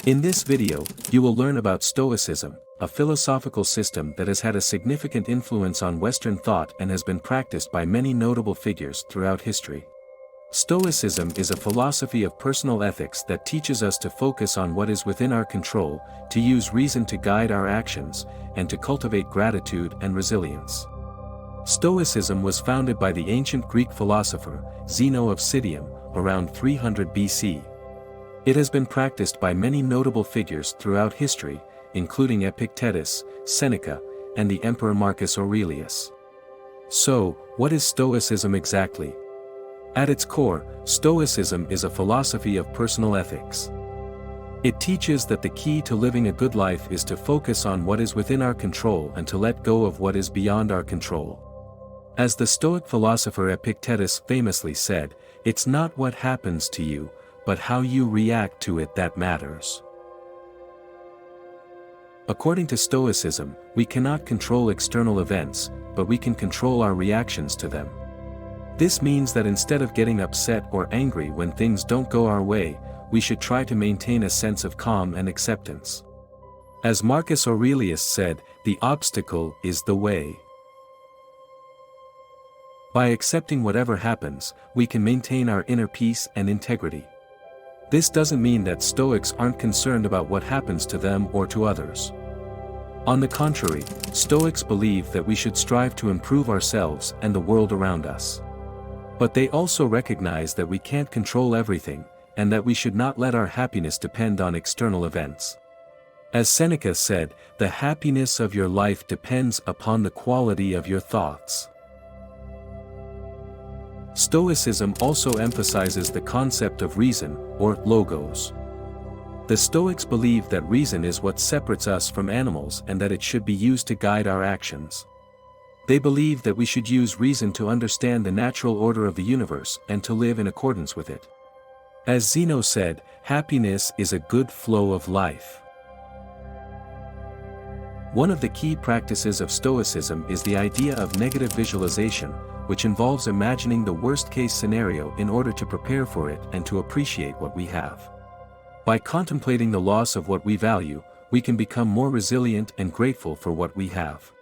In this video, you will learn about Stoicism, a philosophical system that has had a significant influence on Western thought and has been practiced by many notable figures throughout history. Stoicism is a philosophy of personal ethics that teaches us to focus on what is within our control, to use reason to guide our actions, and to cultivate gratitude and resilience. Stoicism was founded by the ancient Greek philosopher, Zeno of Citium, around 300 BC. It has been practiced by many notable figures throughout history, including Epictetus, Seneca, and the Emperor Marcus Aurelius. So, what is Stoicism exactly? At its core, Stoicism is a philosophy of personal ethics. It teaches that the key to living a good life is to focus on what is within our control and to let go of what is beyond our control. As the Stoic philosopher Epictetus famously said, "It's not what happens to you, but how you react to it that matters." According to Stoicism, we cannot control external events, but we can control our reactions to them. This means that instead of getting upset or angry when things don't go our way, we should try to maintain a sense of calm and acceptance. As Marcus Aurelius said, "The obstacle is the way." By accepting whatever happens, we can maintain our inner peace and integrity. This doesn't mean that Stoics aren't concerned about what happens to them or to others. On the contrary, Stoics believe that we should strive to improve ourselves and the world around us. But they also recognize that we can't control everything, and that we should not let our happiness depend on external events. As Seneca said, "The happiness of your life depends upon the quality of your thoughts." Stoicism also emphasizes the concept of reason, or logos. The Stoics believe that reason is what separates us from animals and that it should be used to guide our actions. They believe that we should use reason to understand the natural order of the universe and to live in accordance with it. As Zeno said, "Happiness is a good flow of life." One of the key practices of Stoicism is the idea of negative visualization, which involves imagining the worst-case scenario in order to prepare for it and to appreciate what we have. By contemplating the loss of what we value, we can become more resilient and grateful for what we have.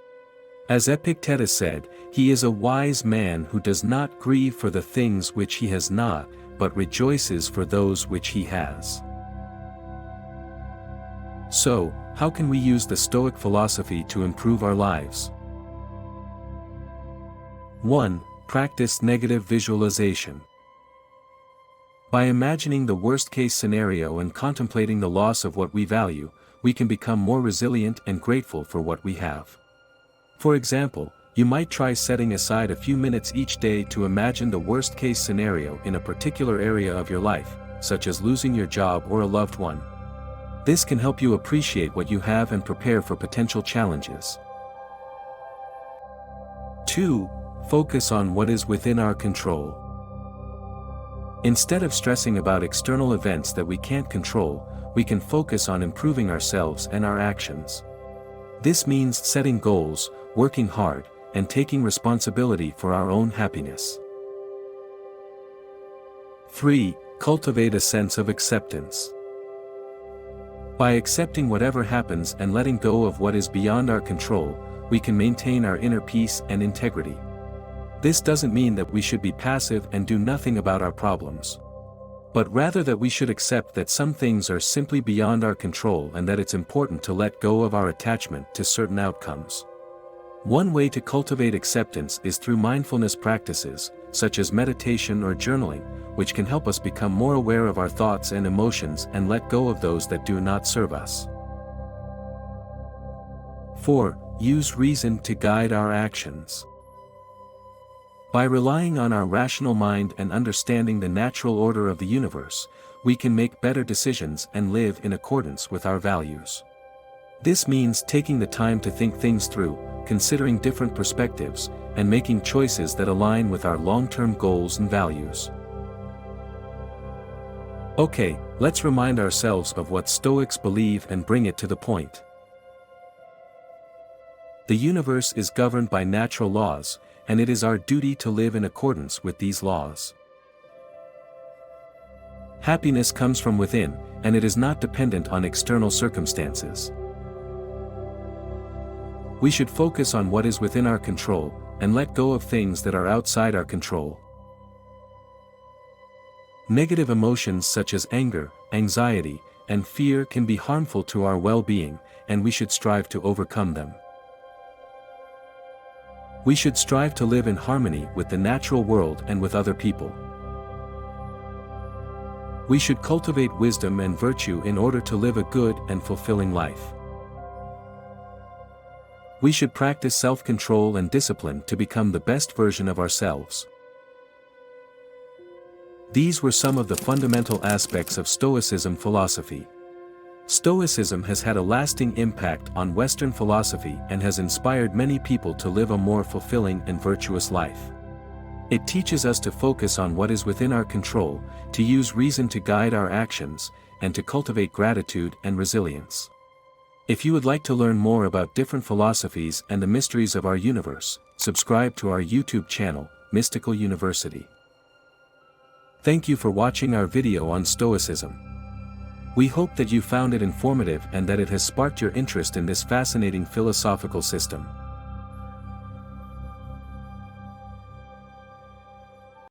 As Epictetus said, "He is a wise man who does not grieve for the things which he has not, but rejoices for those which he has." So, how can we use the Stoic philosophy to improve our lives? 1. Practice negative visualization. By imagining the worst-case scenario and contemplating the loss of what we value, we can become more resilient and grateful for what we have. For example, you might try setting aside a few minutes each day to imagine the worst-case scenario in a particular area of your life, such as losing your job or a loved one. This can help you appreciate what you have and prepare for potential challenges. 2. Focus on what is within our control. Instead of stressing about external events that we can't control, we can focus on improving ourselves and our actions. This means setting goals, working hard, and taking responsibility for our own happiness. 3. Cultivate a sense of acceptance. By accepting whatever happens and letting go of what is beyond our control, we can maintain our inner peace and integrity. This doesn't mean that we should be passive and do nothing about our problems. But rather that we should accept that some things are simply beyond our control and that it's important to let go of our attachment to certain outcomes. One way to cultivate acceptance is through mindfulness practices, such as meditation or journaling, which can help us become more aware of our thoughts and emotions and let go of those that do not serve us. 4. Use reason to guide our actions. By relying on our rational mind and understanding the natural order of the universe, we can make better decisions and live in accordance with our values. This means taking the time to think things through, considering different perspectives, and making choices that align with our long-term goals and values. Okay, let's remind ourselves of what Stoics believe and bring it to the point. The universe is governed by natural laws, and it is our duty to live in accordance with these laws. Happiness comes from within, and it is not dependent on external circumstances. We should focus on what is within our control, and let go of things that are outside our control. Negative emotions such as anger, anxiety, and fear can be harmful to our well-being, and we should strive to overcome them. We should strive to live in harmony with the natural world and with other people. We should cultivate wisdom and virtue in order to live a good and fulfilling life. We should practice self-control and discipline to become the best version of ourselves. These were some of the fundamental aspects of Stoicism philosophy. Stoicism has had a lasting impact on Western philosophy and has inspired many people to live a more fulfilling and virtuous life. It teaches us to focus on what is within our control, to use reason to guide our actions, and to cultivate gratitude and resilience. If you would like to learn more about different philosophies and the mysteries of our universe, subscribe to our YouTube channel, Mystical University. Thank you for watching our video on Stoicism. We hope that you found it informative and that it has sparked your interest in this fascinating philosophical system.